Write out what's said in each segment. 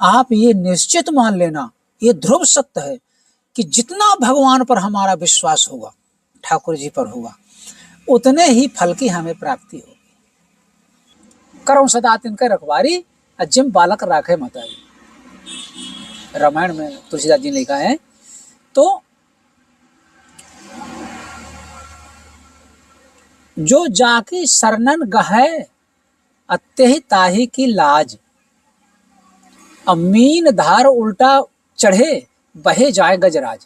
आप ये निश्चित मान लेना, ये ध्रुव सत्य है कि जितना भगवान पर हमारा विश्वास होगा, ठाकुर जी पर होगा, उतने ही फल की हमें प्राप्ति होगी। करो सदा तिनके रखवारी, जिम बालक राखे मतारी, रामायण में तुलसीदास जी ने लिखा है। तो जो जाकी शरणन गहे, अत्यहि ताही की लाज, अमीन धार उल्टा चढ़े, बहे जाए गजराज।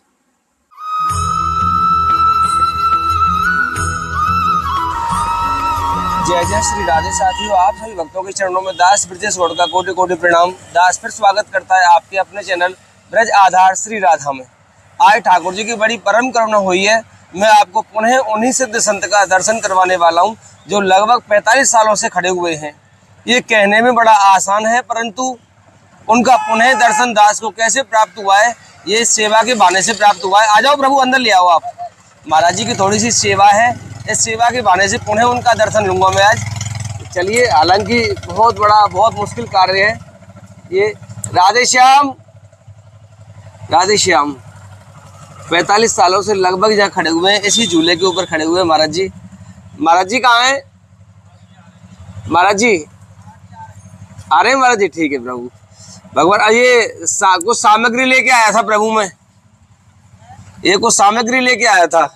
जय जय श्री राधे। साथियों, आप सभी भक्तों के चरणों में दास ब्रजेश गौड़ का कोटि कोटि प्रणाम। दास फिर स्वागत करता है आपके अपने चैनल ब्रज आधार श्री राधा में। आज ठाकुर जी की बड़ी परम करुणा हुई है। मैं आपको पुनः उन्हीं सिद्ध संत का दर्शन करवाने वाला हूं जो लगभग 45 सालों से खड़े हुए हैं। ये कहने में बड़ा आसान है, परंतु उनका पुनः दर्शन दास को कैसे प्राप्त हुआ है, ये सेवा के बहाने से प्राप्त हुआ है। आ जाओ प्रभु, अंदर ले आओ आप। महाराज जी की थोड़ी सी सेवा है, इस सेवा के बहाने से पुनः उनका दर्शन लूंगा मैं आज। चलिए, हालांकि बहुत बड़ा बहुत मुश्किल कार्य है ये। राधे श्याम, राधे श्याम। 45 सालों से लगभग जहाँ खड़े हुए हैं, इसी झूले के ऊपर खड़े हुए हैं महाराज जी। महाराज जी कहाँ हैं? महाराज जी आ रहे हैं? महाराज जी ठीक है प्रभु। भगवान ये कुछ सामग्री लेके आया था प्रभु मैं, ये कुछ सामग्री लेके आया था।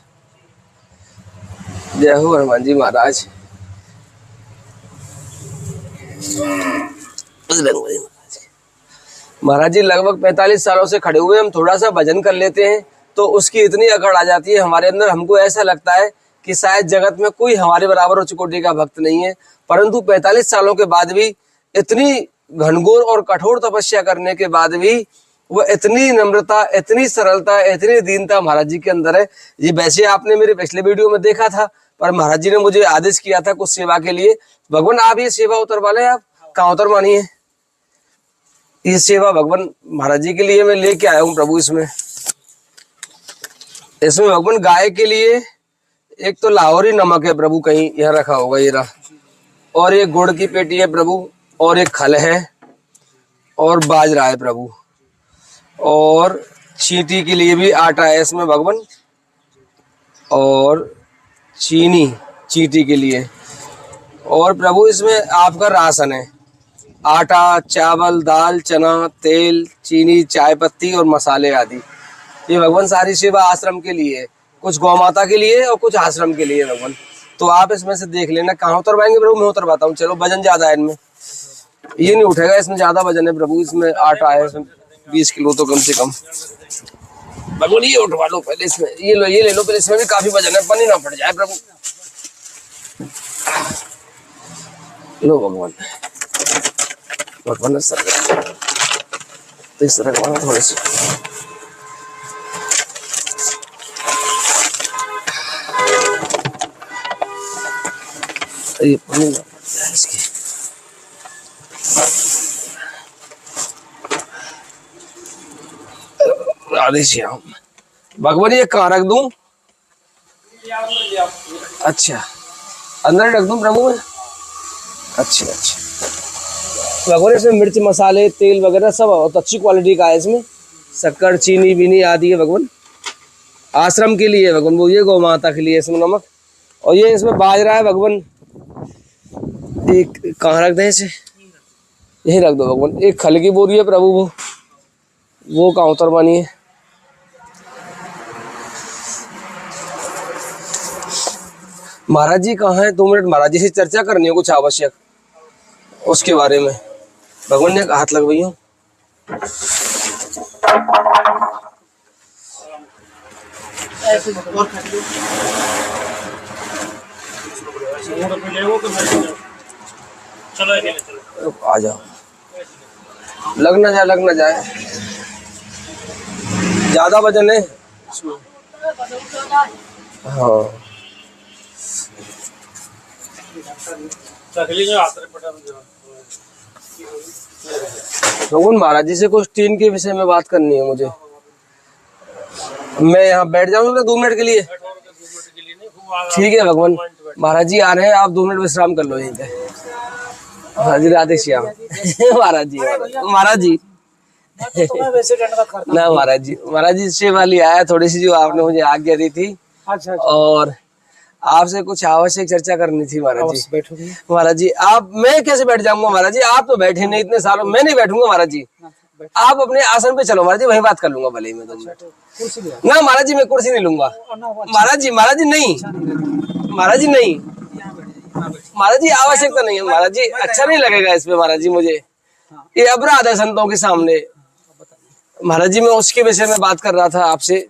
जय हो हनुमान जी महाराज। महाराज जी लगभग 45 सालों से खड़े हुए, हम थोड़ा सा भजन कर लेते हैं तो उसकी इतनी अकड़ आ जाती है हमारे अंदर। हमको ऐसा लगता है कि शायद जगत में कोई हमारे बराबर उच्च कोटि का भक्त नहीं है। परंतु 45 सालों के बाद भी, इतनी घनघोर और कठोर तपस्या करने के बाद भी, वो इतनी नम्रता, इतनी सरलता, इतनी दीनता महाराज जी के अंदर है। ये वैसे आपने मेरे पिछले वीडियो में देखा था, पर महाराज जी ने मुझे आदेश किया था कुछ सेवा के लिए। भगवान आप ये सेवा उतरवा लें। आप कहाँ उतरवानी है ये सेवा? भगवान महाराज जी के लिए मैं लेके आया हूँ प्रभु। इसमें भगवान गाय के लिए एक तो लाहौरी नमक है प्रभु, कहीं यह रखा होगा ये रहा, और एक गुड़ की पेटी है प्रभु, और एक खल है, और बाजरा है प्रभु, और चींटी के लिए भी आटा है इसमें भगवान, और चीनी चींटी के लिए, और प्रभु इसमें आपका राशन है, आटा, चावल, दाल, चना, तेल, चीनी, चाय पत्ती और मसाले आदि। ये भगवान सारी सेवा आश्रम के लिए है, कुछ गौ माता के लिए और कुछ आश्रम के लिए भगवान। तो आप इसमें से देख लेना कहाँ उतरवाएंगे प्रभु, मैं उतरवाता हूँ। चलो, वजन ज्यादा है इनमें, ये नहीं उठेगा, इसमें ज्यादा वजन है प्रभु। इसमें आटा है, इसमें 20 किलो तो कम से कम। भगवान ये उठवा लो पहले, इसमें ये लो, ये ले लो पहले, इसमें भी काफी वजन है, पानी ना फट जाए प्रभु। लो भगवान, भगवान सर तो इस तरह का थोड़े से ये पानी ना फट जाए इसकी। राधे श्याम। भगवान ये कहाँ रख दूं? अच्छा, अंदर रख दूं प्रभु में? अच्छा अच्छा। भगवान इसमें मिर्च, मसाले, तेल वगैरह सब बहुत अच्छी क्वालिटी का है। इसमें शक्कर, चीनी बीनी आदि है भगवान, आश्रम के लिए भगवान। वो ये गौ माता के लिए इसमें नमक, और ये इसमें बाजरा है भगवान। एक कहाँ रख दें इसे? यही रख दो भगवान। एक खल की बोरी है प्रभु, वो कहाँ उतरवानी है? महाराज जी कहाँ है? 2 मिनट महाराज जी से चर्चा करनी है कुछ आवश्यक, उसके बारे में। भगवान ने हाथ लगवाई हूँ। आ जाओ, लग ना जाए, लग ना जाए, ज्यादा वजन है। हाँ, भगवान महाराज जी से कुछ टीन के विषय में बात करनी है मुझे। मैं यहाँ बैठ जाऊंगा 2 मिनट के लिए? ठीक है भगवान। महाराज जी आ रहे हैं, आप 2 मिनट विश्राम कर लो यहीं पे। हाँ जी, राधे श्याम। महाराज जी, महाराज जी मैं तो तुम्हें वैसे दंडवत करता ना महाराज जी सेवा वाली आया थोड़ी सी जो आपने मुझे आज्ञा दी थी। अच्छा और आपसे कुछ आवश्यक चर्चा करनी थी महाराज जी। बैठो भैया। महाराज जी आप, मैं कैसे बैठ जाऊंगा महाराज जी, आप तो बैठे नहीं इतने सालों, मैं नहीं बैठूंगा महाराज जी। आप अपने आसन पे चलो महाराज जी, वहीं बात कर लूंगा भले ही मैं। ना महाराज जी मैं कुर्सी नहीं लूंगा महाराज जी नहीं महाराज जी नहीं महाराज जी, आवश्यकता नहीं है महाराज जी, अच्छा नहीं लगेगा इस पे महाराज जी मुझे, ये अपराध है संतों के सामने। महाराज जी मैं उसके विषय में बात कर रहा था आपसे,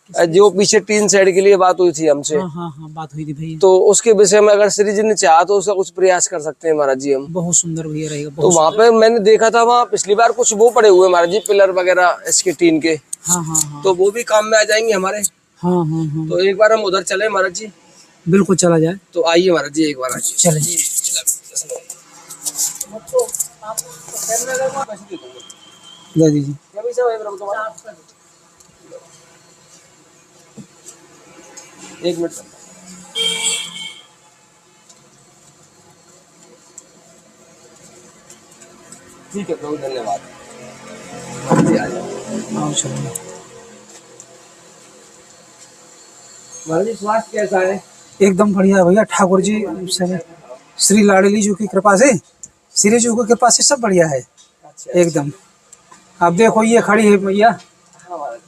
जो पीछे 3 साइड के लिए बात हुई थी हमसे। हाँ, बात हुई थी भैया। तो उसके विषय में अगर श्री जी ने चाहा तो उसका कुछ प्रयास कर सकते हैं महाराज जी हम। बहुत सुंदर भैया रहेगा। तो वहाँ पे मैंने देखा था, वहाँ पिछली बार कुछ वो पड़े हुए महाराज जी, पिलर वगैरह इसके टीन के। हाँ। तो वो भी काम में आ जाएंगे हमारे। हाँ। तो एक बार हम उधर चले महाराज जी। बिल्कुल चला जाए। तो आइए महाराज जी एक बार आइए। चले। दे दीजिए। एक मिनट ठीक है प्रभु, धन्यवाद। महाराज जी स्वास्थ्य कैसा है? एकदम बढ़िया भैया, ठाकुर जी से, श्री लाडली जी की कृपा से, श्री जी की कृपा से सब बढ़िया है। एकदम। अब देखो ये खड़ी है भैया,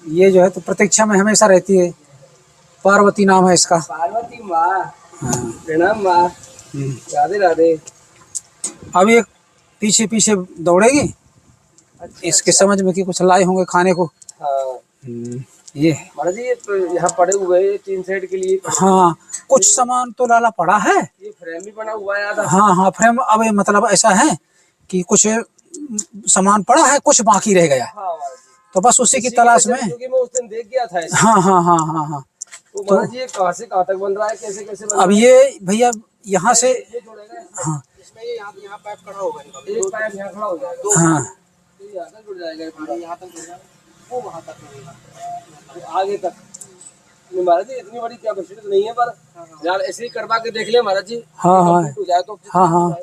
ये जो है तो प्रतीक्षा में हमेशा रहती है। पार्वती नाम है इसका। पार्वती माँ, प्रणाम माँ, राधे राधे। अब ये पीछे पीछे दौड़ेगी। इसके समझ में कि कुछ लाए होंगे खाने को। हाँ। ये महाराज जी ये तो यहाँ पड़े हुए हैं 3 साइड के लिए। हाँ, कुछ सामान तो लाला पड़ा है। ये फ्रेम भी बना हुआ है आधा। हाँ फ्रेम। अब ये मतलब ऐसा है कि कुछ सामान पड़ा है, कुछ बाकी रह गया। हाँ, तो बस उसी की तलाश में। क्योंकि मैं उस दिन देख गया था इसे। हाँ। तो महाराज जी ये कहाँ से कहाँ तक बन रहा है, कैसे कैसे बन अब रहा है? ये भैया यहाँ से, हाँ इसमें ये यहाँ पाइप खड़ा होगा, एक पाइप यहाँ खड़ा हो जाएगा। हाँ, ये यहाँ तक जुड़ जाएगा, यहाँ तक जुड़ जाएगा, वो वहाँ तक जुड़ेगा, तो आगे तक। नहीं महाराज जी इतनी बड़ी क्या मशीन तो नहीं है, पर यार ऐसे ही करवा के देख ले महाराज जी। हाँ हो जाए तो हाँ,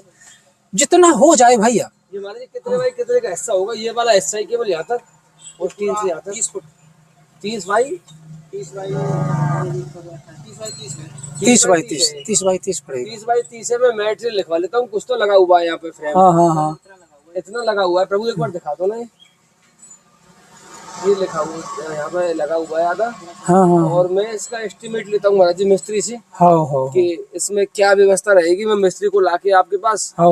जितना हो जाए भैया। ये महाराज जी कितने बाई कितने का हिस्सा होगा? ये वाला हिस्सा ही केवल यहाँ तक, और 3 से यहाँ तक 30 फुट। 30 बाई 30 बाई 30 पड़ेगी। 30 बाई 30 है। मैं मैटेरियल लिखवा लेता हूँ, कुछ तो लगा हुआ है यहाँ पे फ्रेम। हाँ। इतना लगा हुआ है प्रभु, एक बार दिखा दो ना। ये लिखा हुआ यहाँ पे लगा हुआ है आधा। हाँ। और मैं इसका एस्टिमेट लेता हूँ महाराज जी मिस्त्री से। हाँ। कि इसमें क्या व्यवस्था रहेगी, मैं मिस्त्री को लाके आपके पास। हाँ।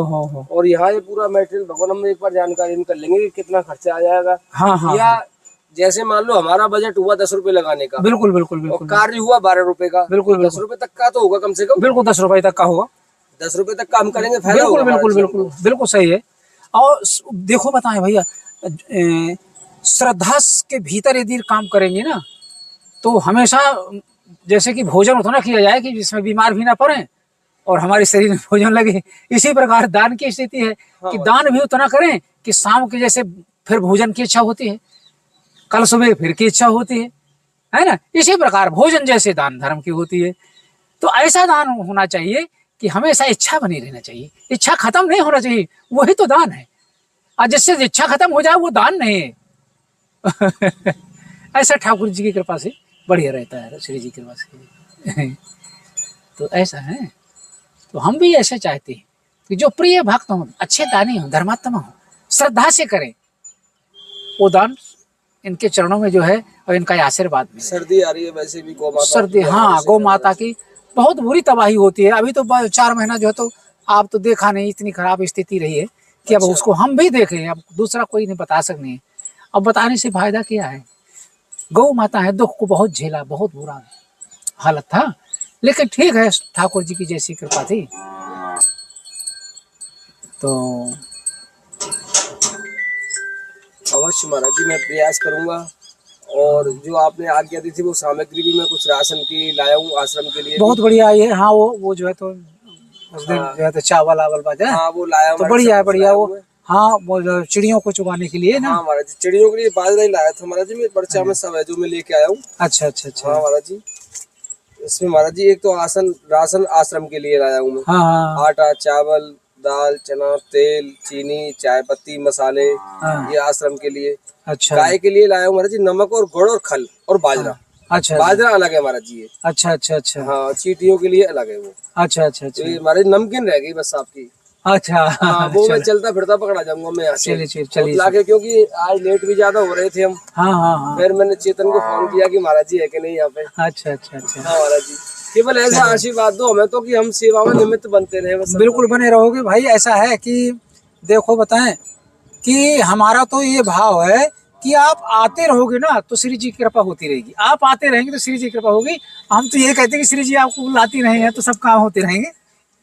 और यहाँ ये पूरा मैटेरियल भगवान हम एक बार जानकारी कर लेंगे कि कितना खर्चा आ जाएगा। हाँ। या जैसे मान लो हमारा बजट हुआ 10 रुपए लगाने का। बिल्कुल। और कार्य हुआ 12 रुपए का। बिल्कुल 10 रुपए तक का तो होगा कम से कम। बिल्कुल 10 रुपए तक का होगा। 10 रुपए तक काम करेंगे, फायदा होगा। बिल्कुल सही है। और देखो बताएं भैया, श्रद्धा के भीतर यदि काम करेंगे ना, तो हमेशा जैसे कि भोजन उतना किया जाए कि जिसमें बीमार भी ना पड़े और हमारे शरीर में भोजन लगे। इसी प्रकार दान की स्थिति है कि दान भी उतना करें कि शाम के जैसे फिर भोजन की इच्छा होती है, कल सुबह फिर की इच्छा होती है ना। इसी प्रकार भोजन जैसे दान धर्म की होती है। तो ऐसा दान होना चाहिए कि हमेशा इच्छा बनी रहना चाहिए, इच्छा खत्म नहीं होना चाहिए, वही तो दान है। और जिससे इच्छा खत्म हो जाए वो दान नहीं है। ऐसा ठाकुर जी की कृपा से बढ़िया रहता है, श्री जी की कृपा से। तो ऐसा है। तो हम भी ऐसे चाहते हैं कि जो प्रिय भक्त हों, अच्छे दानी हों, धर्मात्मा हों, श्रद्धा से करें वो दान। इनके चरणों में जो है और इनका आशीर्वाद मिले। सर्दी आ रही है वैसे भी गौ माता, सर्दी, हाँ, गौ माता की बहुत बुरी तबाही होती है। अभी तो 4 महीना जो है तो आप तो देखा नहीं, इतनी खराब स्थिति रही है कि अब उसको हम भी देखें, अब दूसरा कोई नहीं बता सकते। अब बताने से फायदा क्या है? गौ माता है, दुख को बहुत झेला, बहुत बुरा हालत था, लेकिन ठीक है, ठाकुर जी की जैसी कृपा थी। तो अवश्य महाराज जी मैं प्रयास करूंगा। और जो आपने आज्ञा दी थी वो सामग्री भी मैं कुछ राशन की लाया हूँ आश्रम के लिए। बहुत बढ़िया है। हाँ, वो जो है तो उस दिन जो है तो चावल आवल बाजा। हाँ वो लाया तो बढ़िया है, बढ़िया। वो हाँ, वो चिड़ियों को चुगाने के लिए ना। हाँ महाराज जी, चिड़ियों के लिए बाजरा ही लाया था महाराज जी। मेरे पर्चा में सब है जो मैं लेके आया हूँ। अच्छा। हाँ महाराज जी, इसमें महाराज जी एक तो राशन आश्रम के लिए लाया हूँ मैं। हाँ। आटा, चावल, दाल, चना, तेल, चीनी, चाय पत्ती, मसाले, हाँ। ये आश्रम के लिए। अच्छा गाय के लिए लाया हूँ महाराज जी नमक और गुड़ और खल और बाजरा। अच्छा बाजरा अलग है महाराज जी ये। अच्छा अच्छा अच्छा हाँ, चींटियों के लिए अलग है वो। अच्छा अच्छा तो अच्छा ये हमारी नमकीन रह गई बस आपकी। अच्छा हाँ, वो मैं चलो चलता फिरता पकड़ा जाऊंगा मैं यहाँ से चलिए चलिए और चलिए ला के, क्योंकि आज लेट भी ज्यादा हो रहे थे हम। हाँ हाँ हाँ फिर मैंने चेतन को फोन किया कि महाराज जी है कि नहीं यहाँ पे। अच्छा अच्छा अच्छा हाँ महाराज जी, केवल ऐसा आशीर्वाद दो हमें तो कि हम सेवा में निमित्त बनते रहे बस। बिल्कुल बने रहोगे भाई। ऐसा है कि देखो बताएं कि हमारा तो ये भाव है कि आप आते रहोगे ना तो श्री जी की कृपा होती रहेगी। आप आते रहेंगे तो श्री जी की कृपा होगी। हम तो ये कहते हैं कि श्री जी आपको बुलाती रहे हैं तो सब काम होते रहेंगे,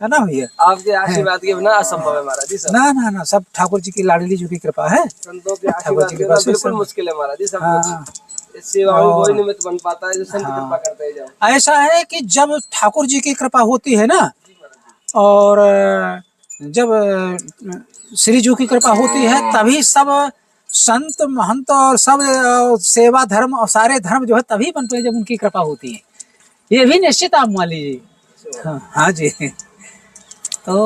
है ना भैया। आपके आशीर्वाद के बिना असंभव है महाराज जी सब। ना ना ना, सब ठाकुर जी की लाडली जी की कृपा है। संतों के ठाकुर आशीर्वाद जी के की बिना कृपा से बिल्कुल सब। मुश्किल है महाराज जी सब हाँ कुछ। इस सेवा में वही और निमित्त बन पाता है जो संत कृपा करते जाओ। ऐसा है कि जब ठाकुर जी की कृपा होती है ना और जब श्री जी की कृपा होती है तभी सब संत महंत और सब सेवा धर्म और सारे धर्म जो है तभी बनते हैं जब उनकी कृपा होती है। ये भी निश्चित आप मान लीजिए। हाँ, हाँ जी। तो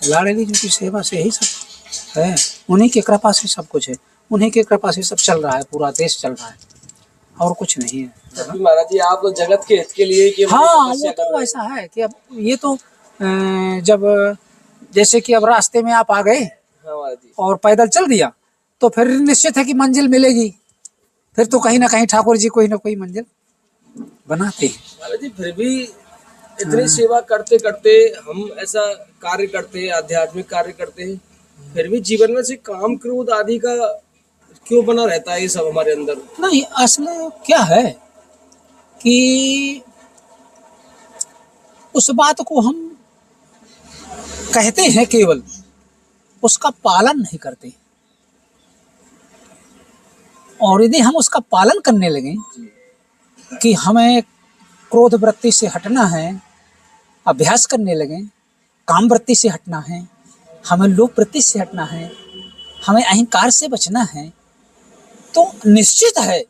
लाडली जी की सेवा से ही सब है, उन्हीं की कृपा से सब कुछ है, उन्हीं की कृपा से सब चल रहा है, पूरा देश चल रहा है और कुछ नहीं है। तभी महाराज जी आप तो जगत के हित के लिए कि हाँ वो तो ऐसा है कि अब ये तो जब जैसे कि अब रास्ते में आप आ गए हाँ महाराज जी। और पैदल चल दिया तो फिर निश्चित है कि मंजिल मिलेगी। फिर तो कहीं ना कहीं ठाकुर जी कोई ना कोई मंजिल बनाते हैं। महाराज जी फिर भी इतनी सेवा करते करते हम ऐसा कार्य करते हैं, आध्यात्मिक कार्य करते हैं, फिर भी जीवन में से काम क्रोध आदि का क्यों बना रहता है ये सब हमारे अंदर? नहीं, असल क्या है कि उस बात को हम कहते हैं केवल, उसका पालन नहीं करते। और यदि हम उसका पालन करने लगे कि हमें क्रोध वृत्ति से हटना है, अभ्यास करने लगे, काम वृत्ति से हटना है, हमें लोभ वृत्ति से हटना है, हमें अहंकार से बचना है, तो निश्चित है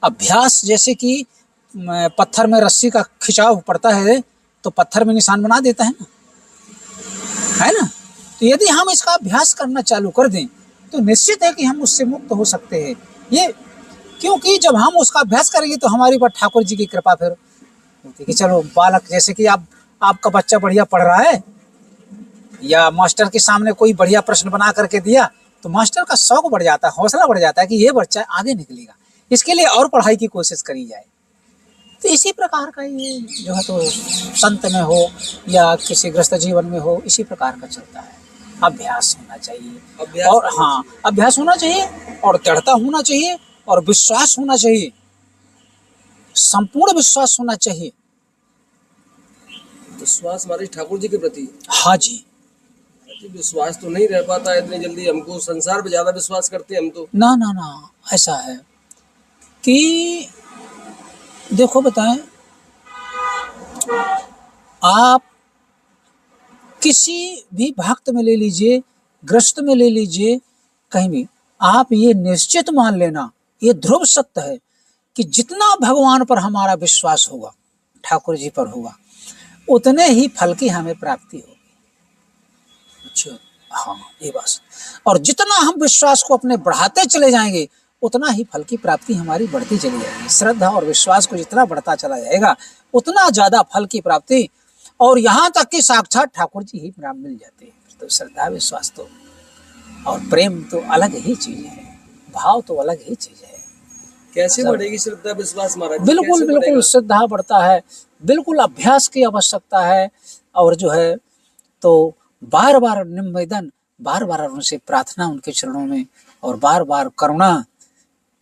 अभ्यास जैसे कि पत्थर में रस्सी का खिंचाव पड़ता है तो पत्थर में निशान बना देता है ना, है ना। तो यदि हम इसका अभ्यास करना चालू कर दें तो निश्चित है कि हम उससे मुक्त हो सकते हैं। ये क्योंकि जब हम उसका अभ्यास करेंगे तो हमारे ऊपर ठाकुर जी की कृपा फिर होती है कि चलो बालक, जैसे कि आपका बच्चा बढ़िया पढ़ रहा है या मास्टर के सामने कोई बढ़िया प्रश्न बना करके दिया तो मास्टर का शौक बढ़ जाता है, हौसला बढ़ जाता है कि ये बच्चा आगे निकलेगा, इसके लिए और पढ़ाई की कोशिश करी जाए। तो इसी प्रकार का ये जो है तो संत में हो या किसी गृहस्थ जीवन में हो, इसी प्रकार का चलता है। अभ्यास होना चाहिए और हाँ, अभ्यास होना चाहिए और दृढ़ता होना चाहिए और विश्वास होना चाहिए, संपूर्ण विश्वास होना चाहिए। विश्वास हमारे ठाकुर जी के प्रति। हाँ जी। विश्वास तो नहीं रह पाता इतनी जल्दी, हमको संसार पे ज्यादा विश्वास करते हैं हम तो। ना ना ना, ऐसा है कि देखो बताएं, आप किसी भी भक्त में ले लीजिए, गृहस्थ में ले लीजिए, कहीं भी आप ये निश्चित मान लेना, ये ध्रुव सत्य है कि जितना भगवान पर हमारा विश्वास होगा, ठाकुर जी पर होगा, उतने ही फल की हमें प्राप्ति होगी। अच्छा, हाँ ये बात। और जितना हम विश्वास को अपने बढ़ाते चले जाएंगे उतना ही फल की प्राप्ति हमारी बढ़ती चली जाएगी। श्रद्धा और विश्वास को जितना बढ़ता चला जाएगा उतना ज्यादा फल की प्राप्ति, और यहाँ तक कि साक्षात ठाकुर जी ही मिल जाते हैं। तो श्रद्धा विश्वास तो और प्रेम तो अलग ही चीज है, भाव तो अलग ही चीज है। कैसे बढ़ेगी श्रद्धा विश्वास महाराज? बिल्कुल बिल्कुल श्रद्धा बढ़ता है, बिल्कुल अभ्यास की आवश्यकता है। और जो है तो बार बार निवेदन, बार बार उनसे प्रार्थना उनके चरणों में, और बार बार करुणा।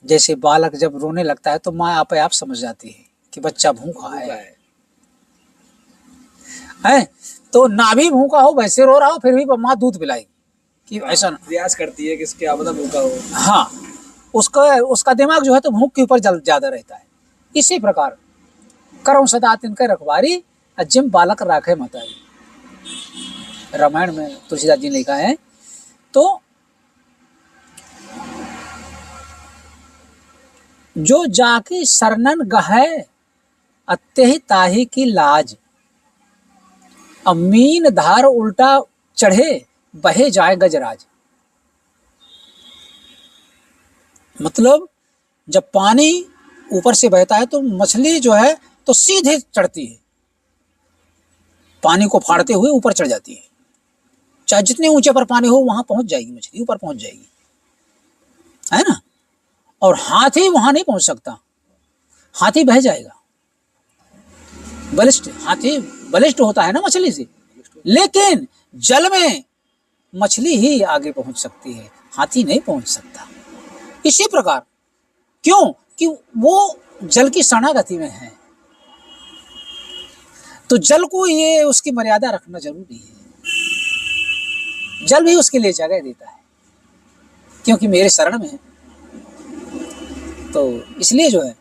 जैसे बालक जब रोने लगता है तो माँ आप समझ जाती है कि बच्चा भूखा है, तो ना भी भूखा हो वैसे रो रहा हो फिर भी माँ दूध पिलाएगी कि ऐसा प्रयास करती है कि इसके आपदा भूखा हो। हाँ, उसका दिमाग जो है तो भूख के ऊपर ज्यादा रहता है। इसी प्रकार करम सदा तिनके रखवारी जिम बालक राखे मतारी, रामायण में तुलसीदास जी ने लिखा है। तो जो जाकी शरणन गहे अत्यहि ताही की लाज, अब मीन धार उल्टा चढ़े बहे जाए गजराज। मतलब जब पानी ऊपर से बहता है तो मछली जो है तो सीधे चढ़ती है, पानी को फाड़ते हुए ऊपर चढ़ जाती है। चाहे जितने ऊंचे पर पानी हो वहां पहुंच जाएगी मछली, ऊपर पहुंच जाएगी, है ना। और हाथी वहां नहीं पहुंच सकता, हाथी बह जाएगा। बलिष्ठ हाथी बलिष्ठ होता है ना मछली से, लेकिन जल में मछली ही आगे पहुंच सकती है, हाथी नहीं पहुंच सकता। इसी प्रकार क्यों कि वो जल की शरणागति में है, तो जल को ये उसकी मर्यादा रखना जरूरी है। जल भी उसके लिए जगह देता है क्योंकि मेरे शरण में है, तो इसलिए जो है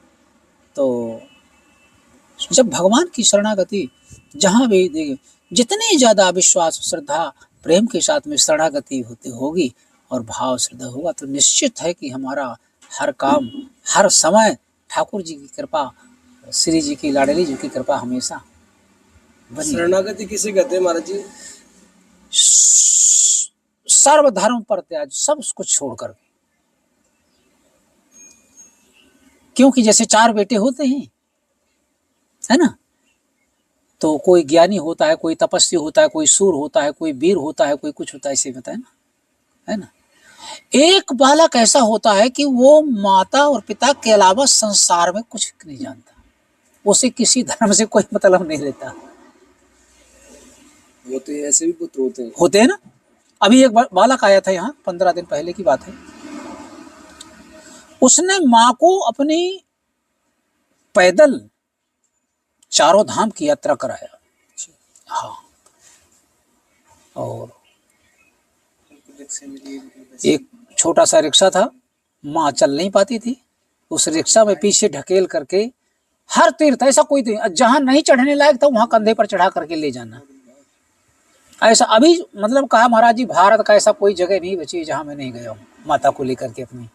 तो जब भगवान की शरणागति जहां भी देंगे, जितनी ज्यादा विश्वास श्रद्धा प्रेम के साथ में शरणागति होती होगी और भाव श्रद्धा होगा तो निश्चित है कि हमारा हर काम हर समय ठाकुर जी की कृपा, श्री जी की लाडली जी की कृपा हमेशा बनी। शरणागति किसे कहते हैं महाराज जी? सर्वधर्म परित्याग, सब कुछ छोड़कर। क्योंकि जैसे चार बेटे होते हैं, है ना, तो कोई ज्ञानी होता है, कोई तपस्वी होता है, कोई सूर होता है, कोई वीर होता है, कोई कुछ होता है, ऐसे बताए ना, है ना। एक बालक ऐसा होता है कि वो माता और पिता के अलावा संसार में कुछ नहीं जानता, उसे किसी धर्म से कोई मतलब नहीं रहता। होते हैं ऐसे भी पुत्र होते हैं ना। अभी एक बालक आया था यहाँ, 15 दिन पहले की बात है। उसने माँ को अपनी पैदल चारों धाम की यात्रा कराया। हाँ, और एक छोटा सा रिक्शा था, माँ चल नहीं पाती थी, उस रिक्शा में पीछे ढकेल करके हर तीर्थ, ऐसा कोई तीर्थ जहां नहीं चढ़ने लायक था वहां कंधे पर चढ़ा करके ले जाना। ऐसा अभी मतलब कहा महाराज जी, भारत का ऐसा कोई जगह नहीं बची जहां मैं नहीं गया हूँ, माता को लेकर के अपनी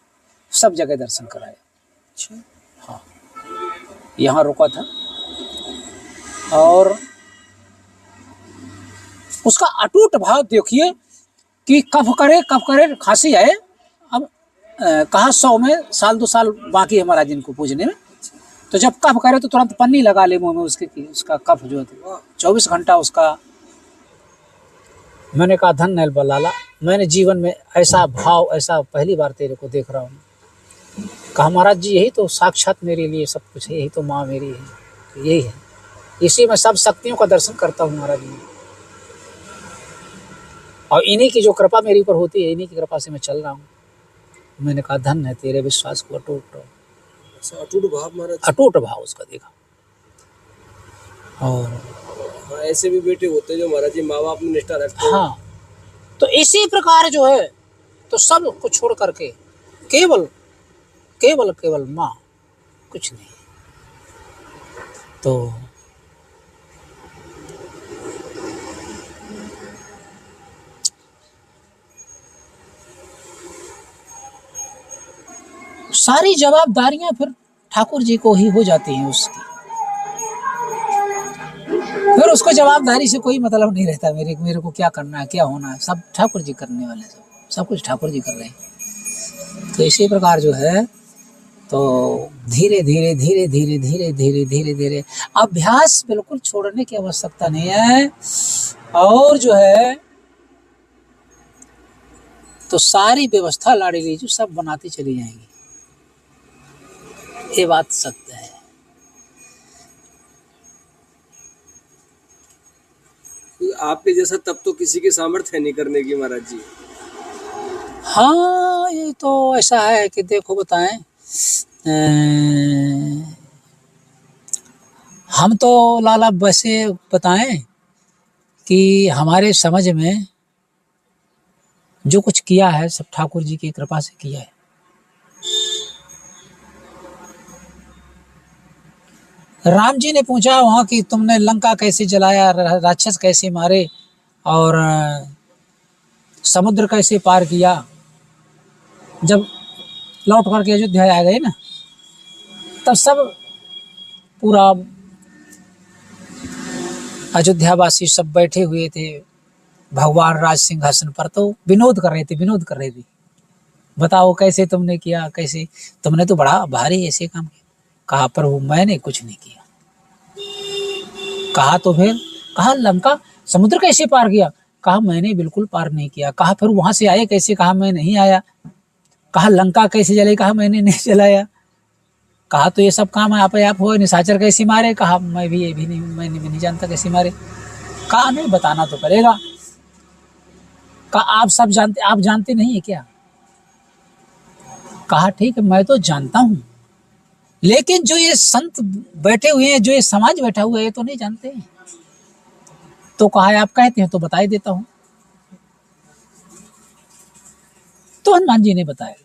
सब जगह दर्शन कराया। हाँ, यहाँ रुका था और उसका अटूट भाव देखिए कि कफ करे खांसी आए। अब कहा 100 में साल 2 साल बाकी है महाराज इनको पूजने में, तो जब कफ करे तो तुरंत पन्नी लगा ले मुंह में उसका कफ जो है 24 घंटा उसका। मैंने कहा धन है लाला, मैंने जीवन में ऐसा भाव ऐसा पहली बार तेरे को देख रहा हूँ। कहा महाराज जी यही तो साक्षात मेरे लिए सब कुछ है, यही तो माँ मेरी है, तो यही है, इसी में सब शक्तियों का दर्शन करता हूँ महाराज जी, और इन्हीं की जो कृपा मेरे ऊपर होती है, इन्हीं की कृपा से मैं चल रहा हूँ। मैंने कहा धन है तेरे विश्वास को, अटूट भाव महाराज, अटूट भाव उसका देखा। और हाँ, ऐसे भी बेटे होते हैं जो महाराज जी माँ बाप में निष्ठा रखते हैं। हाँ, तो इसी प्रकार जो है तो सब को छोड़ करके केवल केवल केवल माँ, कुछ नहीं। तो सारी जवाबदारियां फिर ठाकुर जी को ही हो जाती हैं उसकी, फिर उसको जवाबदारी से कोई मतलब नहीं रहता, मेरे को क्या करना है क्या होना है, सब ठाकुर जी करने वाले, सब कुछ ठाकुर जी कर रहे हैं। तो इसी प्रकार जो है तो धीरे धीरे धीरे धीरे धीरे धीरे धीरे धीरे अभ्यास बिल्कुल छोड़ने की आवश्यकता नहीं है, और जो है तो सारी व्यवस्था लाडली जी सब बनाती चली जाएंगी, ये बात सत्य है। आपके जैसा तब तो किसी के सामर्थ्य नहीं करने की महाराज जी। हाँ, ये तो ऐसा है कि देखो बताएं, हम तो लाला वैसे बताएं कि हमारे समझ में जो कुछ किया है सब ठाकुर जी की कृपा से किया है। राम जी ने पूछा वहां कि तुमने लंका कैसे जलाया, राक्षस कैसे मारे और समुद्र कैसे पार किया। जब लौट करके अयोध्या आ गए ना, तब सब पूरा अयोध्यावासी सब बैठे हुए थे भगवान राज सिंहासन पर, तो विनोद कर रहे थे। बताओ कैसे तुमने किया, कैसे तुमने तो बड़ा भारी ऐसे काम किया। कहा प्रभु मैंने कुछ नहीं किया। कहा तो फिर, कहा लंका समुद्र कैसे पार किया। कहा मैंने बिल्कुल पार नहीं किया। कहा फिर वहां से आए कैसे। कहा मैं नहीं आया। कहा लंका कैसे जलाई। कहा मैंने नहीं जलाया। कहा तो ये सब काम आप हो। निशाचर कैसे मारे। कहा मैं भी ये भी नहीं, मैंने भी नहीं जानता कैसे मारे। कहा नहीं बताना तो पड़ेगा। कहा आप जानते नहीं है क्या। कहा ठीक है मैं तो जानता हूं, लेकिन जो ये संत बैठे हुए हैं, जो ये समाज बैठा हुआ है, ये तो नहीं जानते हैं। तो कहा आप कहते हैं तो बता ही देता हूं। तो हनुमान जी ने बताया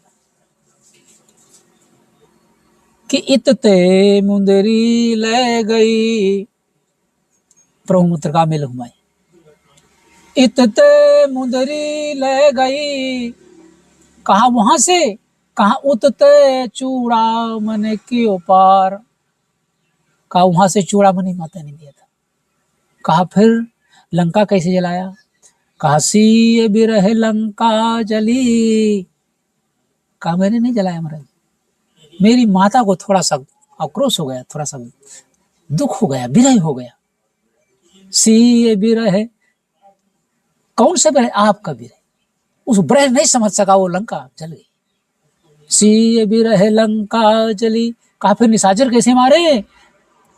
कि इतते मुंदरी ले गई, प्रभु मूत्र का मेल घुमाई। इतते मुंदरी ले गई, कहा वहां से। कहा उतते चूड़ा मन की पार। कहा वहां से चूड़ा मनी माता ने दिया था। कहा फिर लंका कैसे जलाया। कहा सी बिरह लंका जली। कहा मैंने नहीं जलाया महाराज, मेरी माता को थोड़ा सा आक्रोश हो गया, थोड़ा सा दुख हो गया, विरह हो गया। सी बिरह, कौन सा विरह। आपका विरह। उस विरह नहीं समझ सका, वो लंका जल गई। सी बिरह लंका जली। कहा फिर निशाचर कैसे मारे।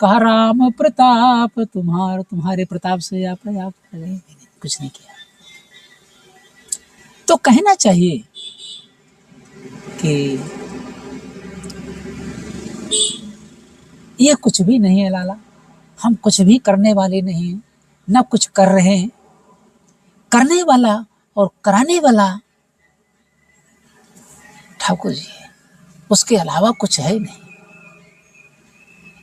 कहा राम प्रताप तुम्हारे प्रताप से आप कुछ नहीं किया। तो कहना चाहिए कि ये कुछ भी नहीं है लाला, हम कुछ भी करने वाले नहीं हैं, न कुछ कर रहे हैं। करने वाला और कराने वाला ठाकुर जी है, उसके अलावा कुछ है नहीं।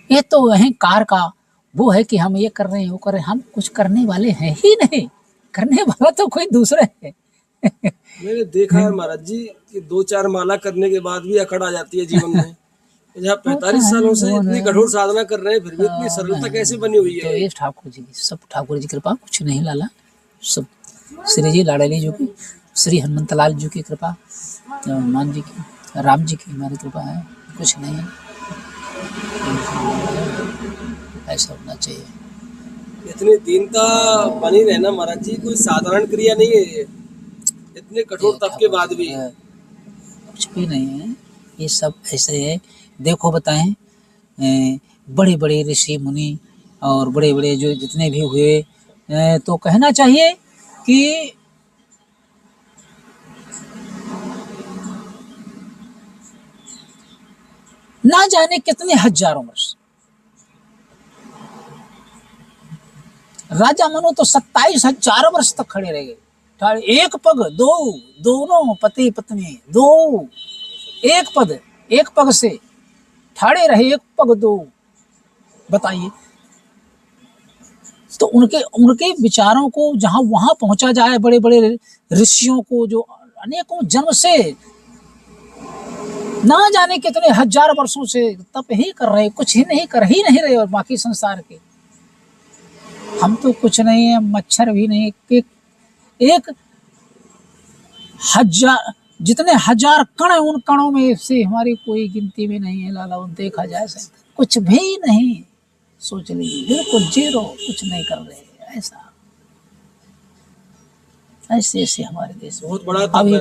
ये तो अहंकार का वो है कि हम ये कर रहे हैं, वो कर रहे हैं। हम कुछ करने वाले हैं ही नहीं, करने वाला तो कोई दूसरा है। मैंने देखा है महाराज जी कि 2-4 माला करने के बाद भी अकड़ आ जाती है जीवन में। जहाँ 45 सालों से इतनी कठोर साधना कर रहे हैं, फिर भी इतनी सरलता कैसे बनी हुई है। तो ये ठाकुर जी की, सब ठाकुर जी की कृपा, कुछ नहीं लाला, सब श्री जी लाडली जी की, श्री हनुमंतलाल जी की कृपा, हनुमान जी की, राम जी की हमारी कृपा है, कुछ नहीं है। ऐसा होना चाहिए। इतनी दीनता बनी रहना महाराज जी कोई साधारण क्रिया नहीं है ये। इतने कठोर तप के बाद भी कुछ भी नहीं है। ये सब ऐसे है। देखो बताएं, बड़े बड़े ऋषि मुनि और बड़े बड़े जो जितने भी हुए, तो कहना चाहिए कि ना जाने कितने हजारों वर्ष। राजा मनु तो 27,000 वर्ष तक खड़े रह गए। एक पग दो, दोनों पति पत्नी दो, एक पग से ठाड़े रहे, एक पग दो। बताइए, तो उनके विचारों को जहां वहां पहुंचा जाए, बड़े बड़े ऋषियों को जो अनेकों जन्म से ना जाने कितने हजार वर्षों से तप ही कर रहे, कुछ ही नहीं कर ही नहीं रहे, और बाकी संसार के हम तो कुछ नहीं है, मच्छर भी नहीं। एक हजार, जितने हजार कण, उन कणों में से हमारी कोई गिनती भी नहीं है लाला। देखा जाए कुछ भी नहीं, सोच लीजिए बिल्कुल जीरो, कुछ नहीं कर रहे। ऐसा ऐसे ऐसे हमारे देश बहुत बड़ा अभी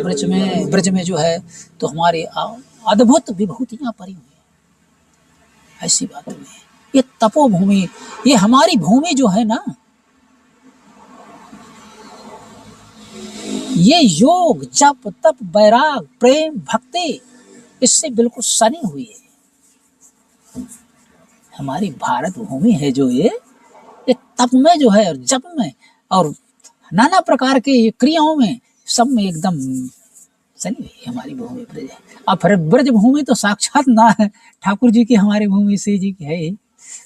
ब्रज में जो है तो हमारी अद्भुत विभूतियां पड़ी हुई है। ऐसी बात नहीं है। ये तपोभूमि, ये हमारी भूमि जो है ना, ये योग जप तप वैराग प्रेम भक्ति इससे बिल्कुल सनी हुई है। हमारी भारत भूमि है जो ये तप में जो है, और जप में, और नाना प्रकार के क्रियाओं में, सब में एकदम सनी हुई है हमारी भूमि ब्रज है। अब फिर ब्रज भूमि तो साक्षात ना है ठाकुर जी की, हमारी भूमि श्री जी की है।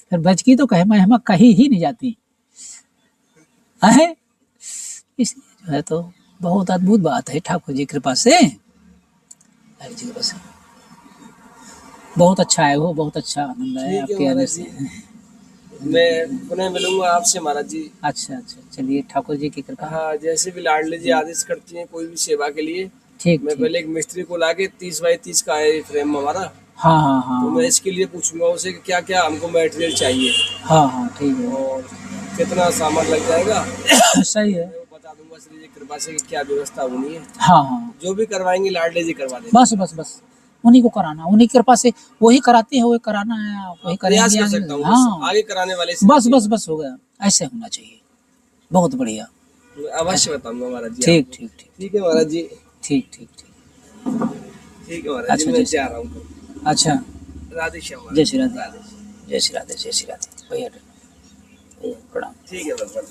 फिर ब्रज की तो हम कहीं ही नहीं जाती है। इसलिए जो है तो बहुत अद्भुत बात है, ठाकुर जी कृपा से, बहुत अच्छा है वो, बहुत अच्छा आनंद है आपके आने से। मैं पुनः मिलूंगा आपसे महाराज जी। अच्छा अच्छा, चलिए ठाकुर जी की कृपा। हाँ, जैसे भी लाडली जी आदेश करती हैं कोई भी सेवा के लिए, ठीक मैं ठीक। पहले एक मिस्त्री को लाके 30 बाई 30 का है फ्रेम हमारा, हाँ हाँ तो मैं हाँ इसके लिए पूछूंगा उसे कि क्या क्या हमको मटेरियल चाहिए हाँ हाँ, ठीक है। और कितना सामान लग जाएगा, सही है। मैं वो बता दूंगा श्री जी कृपा से कि क्या व्यवस्था होनी है। हाँ हाँ, जो भी करवाएंगे लाडली जी करवा देंगे। बस बस बस, उन्हीं को कराना, उन्हीं की कृपा से वही कराते हैं, वही कराना है, आप वही प्रयास करेंगे कर आगे। सकता हूँ, हाँ, आगे कराने वाले से बस बस बस, हो गया, ऐसे होना चाहिए, बहुत बढ़िया। अवश्य बताऊंगा महाराज जी। ठीक आपको। ठीक ठीक ठीक है महाराज जी। ठीक ठीक ठीक। ठीक है महाराज अच्छा, जी, मैं जैसे- जा रहा हूँ। अच्छा, राधे श्याम महाराज। जय श्री राधे, राधे श्याम। जय श्री राधे, जय श्री राधे भैया, प्रणाम। ठीक है भगवान।